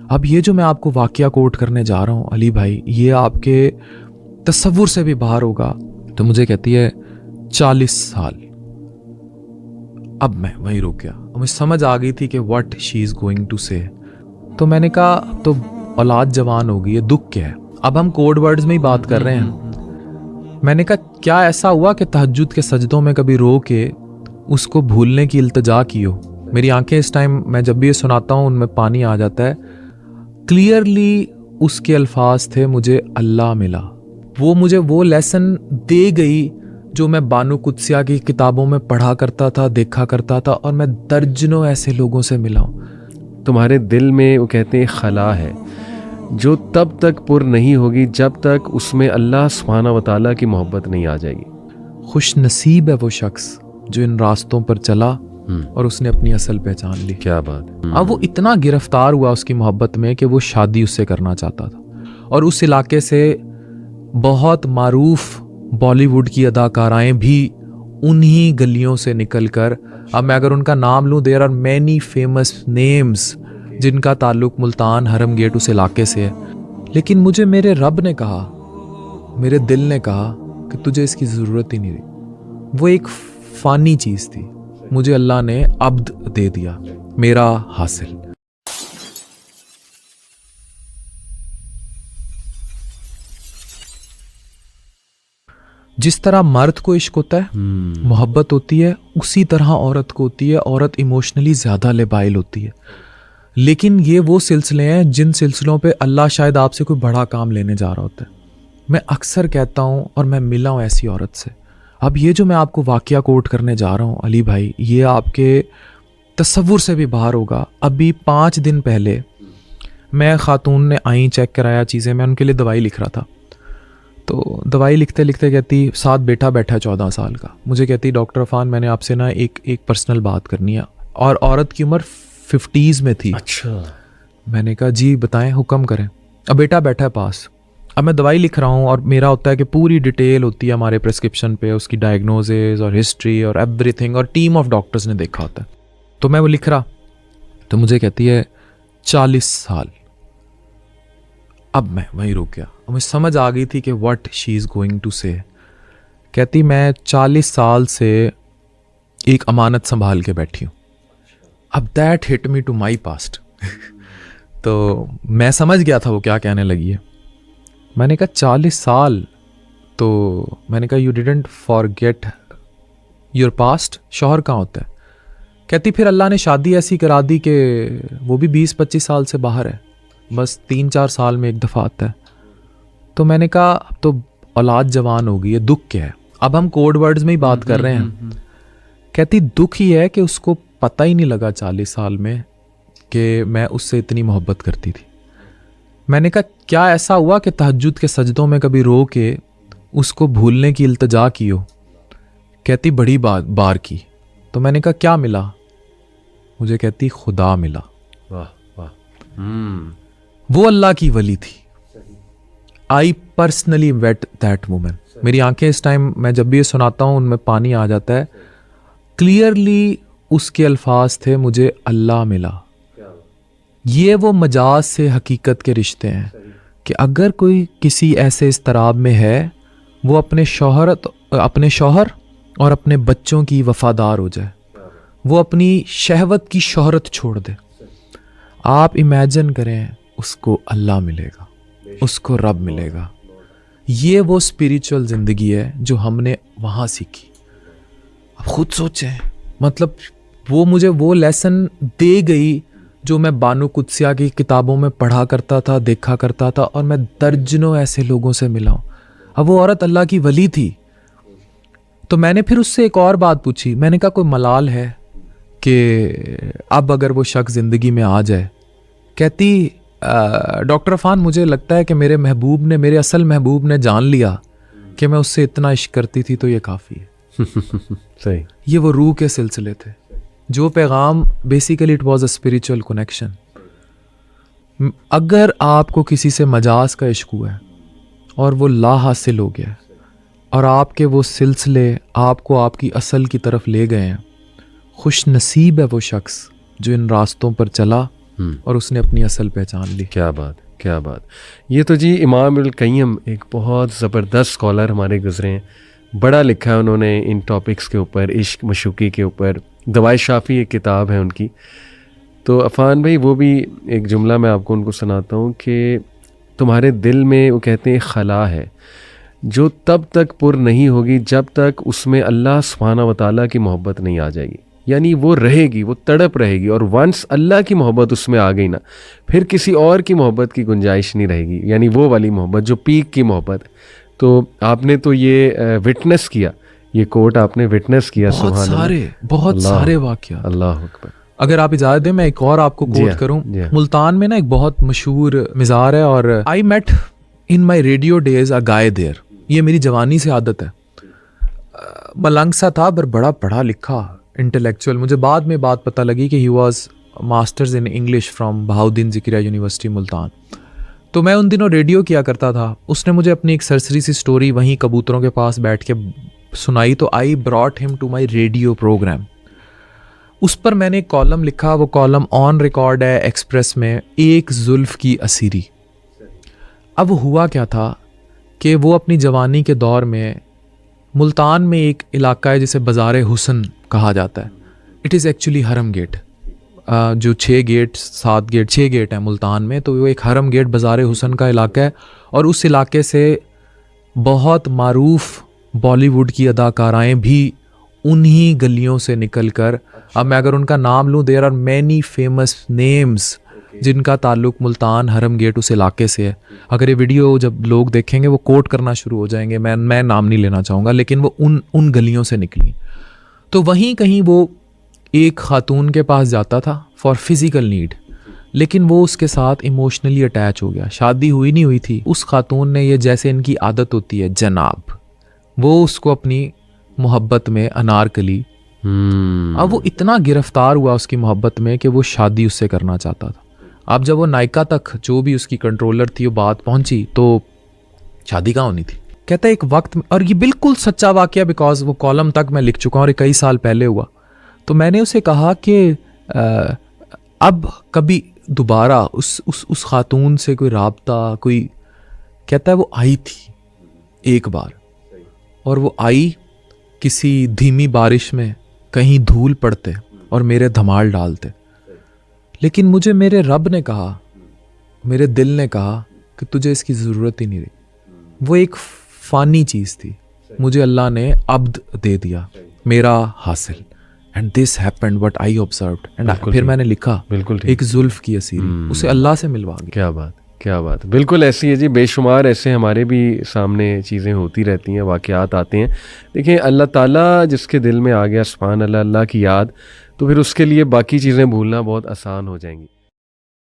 اب یہ جو میں آپ کو واقعہ کوٹ کرنے جا رہا ہوں علی بھائی، یہ آپ کے تصور سے بھی باہر ہوگا. تو مجھے کہتی ہے 40 سال. اب میں وہیں رک گیا. مجھے سمجھ آ گئی تھی کہ what she is going to say. تو میں نے کہا تو اولاد جوان ہو گئی ہے، دکھ کیا ہے؟ اب ہم کوڈ ورڈز میں ہی بات کر رہے ہیں. میں نے کہا کیا ایسا ہوا کہ تہجد کے سجدوں میں کبھی رو کے اس کو بھولنے کی التجا کی ہو؟ میری آنکھیں اس ٹائم میں جب بھی یہ سناتا ہوں ان میں پانی آ جاتا ہے. کلیئرلی اس کے الفاظ تھے مجھے اللہ ملا. وہ مجھے وہ لیسن دے گئی جو میں بانو قدسیہ کی کتابوں میں پڑھا کرتا تھا، دیکھا کرتا تھا، اور میں درجنوں ایسے لوگوں سے ملا ہوں. تمہارے دل میں وہ کہتے ہیں خلا ہے جو تب تک پر نہیں ہوگی جب تک اس میں اللہ سبحانہ و تعالیٰ کی محبت نہیں آ جائے گی. خوش نصیب ہے وہ شخص جو ان راستوں پر چلا اور اس نے اپنی اصل پہچان لی. کیا بات. اب وہ اتنا گرفتار ہوا اس کی محبت میں کہ وہ شادی اس سے کرنا چاہتا تھا، اور اس علاقے سے بہت معروف بالی ووڈ کی اداکارائیں بھی انہی گلیوں سے نکل کر، اب میں اگر ان کا نام لوں، there are many famous names جن کا تعلق ملتان حرم گیٹ اس علاقے سے ہے. لیکن مجھے میرے رب نے کہا، میرے دل نے کہا کہ تجھے اس کی ضرورت ہی نہیں رہی. وہ ایک فانی چیز تھی، مجھے اللہ نے عبد دے دیا، میرا حاصل. جس طرح مرد کو عشق ہوتا ہے، محبت ہوتی ہے، اسی طرح عورت کو ہوتی ہے. عورت ایموشنلی زیادہ لیبائل ہوتی ہے. لیکن یہ وہ سلسلے ہیں جن سلسلوں پہ اللہ شاید آپ سے کوئی بڑا کام لینے جا رہا ہوتا ہے. میں اکثر کہتا ہوں اور میں ملا ہوں ایسی عورت سے. اب یہ جو میں آپ کو واقعہ کوٹ کرنے جا رہا ہوں علی بھائی، یہ آپ کے تصور سے بھی باہر ہوگا. ابھی 5 دن پہلے میں خاتون نے آئیں چیک کرایا چیزیں، میں ان کے لیے دوائی لکھ رہا تھا. تو دوائی لکھتے لکھتے کہتی، ساتھ بیٹا بیٹھا 14 سال کا، مجھے کہتی ڈاکٹر عرفان میں نے آپ سے نا ایک پرسنل بات کرنی ہے. اور عورت کی عمر 50s میں تھی. اچھا. میں نے کہا جی بتائیں، حکم کریں. اب بیٹا بیٹھا ہے پاس. اب میں دوائی لکھ رہا ہوں اور میرا ہوتا ہے کہ پوری ڈیٹیل ہوتی ہے ہمارے پرسکرپشن پہ، اس کی ڈائگنوزز اور ہسٹری اور ایوری تھنگ، اور ٹیم آف ڈاکٹرز نے دیکھا ہوتا ہے. تو میں وہ لکھ رہا، تو مجھے کہتی ہے 40 سال. اب میں وہیں رک گیا. مجھے سمجھ آ گئی تھی کہ what she is going to say. کہتی میں 40 سال سے ایک امانت سنبھال کے بیٹھی ہوں. اب that hit me to my past. تو میں سمجھ گیا تھا وہ کیا کہنے لگی ہے. میں نے کہا 40 سال. تو میں نے کہا you didn't forget your past. شوہر کہاں ہوتا ہے؟ کہتی پھر اللہ نے شادی ایسی کرا دی کہ وہ بھی 20-25 سال سے باہر ہے، بس 3-4 سال میں ایک دفعہ آتا ہے. تو میں نے کہا اب تو اولاد جوان ہو گئی ہے، دکھ کیا ہے؟ اب ہم کوڈ ورڈز میں ہی بات کر رہے ہیں. کہتی دکھ ہی ہے کہ اس کو پتہ ہی نہیں لگا 40 سال میں کہ میں اس سے اتنی محبت کرتی تھی. میں نے کہا کیا ایسا ہوا کہ تہجد کے سجدوں میں کبھی رو کے اس کو بھولنے کی التجا کی ہو؟ کہتی بڑی بار کی. تو میں نے کہا کیا ملا؟ مجھے کہتی خدا ملا. واہ واہ. وہ اللہ کی ولی تھی. I personally wait that woman. میری آنکھیں اس ٹائم میں جب بھی یہ سناتا ہوں ان میں پانی آ جاتا ہے. کلیئرلی اس کے الفاظ تھے مجھے اللہ ملا. یہ وہ مجاز سے حقیقت کے رشتے ہیں کہ اگر کوئی کسی ایسے اضطراب میں ہے، وہ اپنے شوہر اور اپنے بچوں کی وفادار ہو جائے، وہ اپنی شہوت کی شہرت چھوڑ دے. آپ امیجن کریں اس کو اللہ ملے گا، اس کو رب ملے گا. یہ وہ اسپریچول زندگی ہے جو ہم نے وہاں سیکھی. اب خود سوچیں، مطلب وہ مجھے وہ لیسن دے گئی جو میں بانو قدسیہ کی کتابوں میں پڑھا کرتا تھا، دیکھا کرتا تھا، اور میں درجنوں ایسے لوگوں سے ملا ہوں. اب وہ عورت اللہ کی ولی تھی. تو میں نے پھر اس سے ایک اور بات پوچھی. میں نے کہا کوئی ملال ہے کہ اب اگر وہ شخص زندگی میں آ جائے؟ کہتی ڈاکٹر عرفان مجھے لگتا ہے کہ میرے اصل محبوب نے جان لیا کہ میں اس سے اتنا عشق کرتی تھی، تو یہ کافی ہے. صحیح. یہ وہ روح کے سلسلے تھے. جو پیغام basically it was a spiritual connection. اگر آپ کو کسی سے مجاز کا عشق ہوا ہے اور وہ لا حاصل ہو گیا ہے، اور آپ کے وہ سلسلے آپ کو آپ کی اصل کی طرف لے گئے ہیں، خوش نصیب ہے وہ شخص جو ان راستوں پر چلا اور اس نے اپنی اصل پہچان لی. کیا بات، کیا بات. یہ تو جی امام القیم ایک بہت زبردست اسکالر ہمارے گزرے ہیں، بڑا لکھا ہے انہوں نے ان ٹاپکس کے اوپر، عشق مشوقی کے اوپر. دوائے شافی ایک کتاب ہے ان کی. تو عفان بھائی وہ بھی ایک جملہ میں آپ کو ان کو سناتا ہوں کہ تمہارے دل میں وہ کہتے ہیں خلا ہے جو تب تک پر نہیں ہوگی جب تک اس میں اللہ سبحانہ و تعالیٰ کی محبت نہیں آ جائے گی. یعنی وہ رہے گی، وہ تڑپ رہے گی، اور ونس اللہ کی محبت اس میں آ گئی نا، پھر کسی اور کی محبت کی گنجائش نہیں رہے گی. یعنی وہ والی محبت جو پیک کی محبت. تو آپ نے تو یہ وٹنس کیا، یہ کوٹ آپ نے وٹنس کیا. سبحان اللہ، بہت سارے واقعات. اللہ اکبر. اگر آپ اجازت دیں میں ایک اور آپ کو کوٹ کروں. ملتان میں نا ایک بہت مشہور مزار ہے، اور I met in my radio days a guy there. یہ میری جوانی سے عادت ہے. ملنگ سا تھا پر بڑا پڑھا لکھا انٹلیکچوئل. مجھے بعد میں بات پتہ لگی کہ he was masters in English from Bahauddin Zakariya university Multan. تو میں ان دنوں ریڈیو کیا کرتا تھا. اس نے مجھے اپنی ایک سرسری سی سٹوری وہیں کبوتروں کے پاس بیٹھ کے سنائی. تو آئی براٹ ہم ٹو مائی ریڈیو پروگرام. اس پر میں نے ایک کالم لکھا. وہ کالم آن ریکارڈ ہے ایکسپریس میں، ایک زلف کی اسیری. اب ہوا کیا تھا کہ وہ اپنی جوانی کے دور میں ملتان میں ایک علاقہ ہے جسے بازار حسن کہا جاتا ہے. اٹ از ایکچولی حرم گیٹ. جو 6 گیٹ ہیں ملتان میں، تو وہ ایک حرم گیٹ بازار حسن کا علاقہ ہے. اور اس علاقے سے بہت معروف بالی ووڈ کی اداکارائیں بھی انہی گلیوں سے نکل کر، اب میں اگر ان کا نام لوں، there are many famous names جن کا تعلق ملتان حرم گیٹ اس علاقے سے ہے. اگر یہ ویڈیو جب لوگ دیکھیں گے وہ کوٹ کرنا شروع ہو جائیں گے. میں نام نہیں لینا چاہوں گا، لیکن وہ ان گلیوں سے نکلی. تو وہیں کہیں وہ ایک خاتون کے پاس جاتا تھا فار فزیکل نیڈ، لیکن وہ اس کے ساتھ ایموشنلی اٹیچ ہو گیا. شادی ہوئی نہیں ہوئی تھی. اس خاتون نے، یہ جیسے ان کی عادت ہوتی ہے جناب، وہ اس کو اپنی محبت میں انارکلی، اب وہ اتنا گرفتار ہوا اس کی محبت میں کہ وہ شادی اس سے کرنا چاہتا تھا. اب جب وہ نائکا تک جو بھی اس کی کنٹرولر تھی وہ بات پہنچی تو شادی کہاں ہونی تھی. کہتا ہے ایک وقت میں، اور یہ بالکل سچا واقعہ بیکاز وہ کالم تک میں لکھ چکا ہوں اور کئی سال پہلے ہوا. تو میں نے اسے کہا کہ اب کبھی دوبارہ اس خاتون سے کوئی رابطہ، کوئی، کہتا ہے وہ آئی تھی ایک بار، اور وہ آئی کسی دھیمی بارش میں، کہیں دھول پڑتے اور میرے دھمال ڈالتے. لیکن مجھے میرے رب نے کہا، میرے دل نے کہا کہ تجھے اس کی ضرورت ہی نہیں رہی. وہ ایک فانی چیز تھی، مجھے اللہ نے عبد دے دیا، میرا حاصل. And this happened what I observed. And پھر میں نے لکھا ایک زلف کی اسیری، اسے اللہ سے ملوا گیا. کیا بات، کیا بات. بالکل ایسی ہے جی، بے شمار ایسے ہمارے بھی سامنے چیزیں ہوتی رہتی ہیں، واقعات آتے ہیں. دیکھیں اللہ تعالیٰ جس کے دل میں آ گیا سبحان اللہ، اللہ کی یاد، تو پھر اس کے لیے باقی چیزیں بھولنا بہت آسان ہو جائیں گی.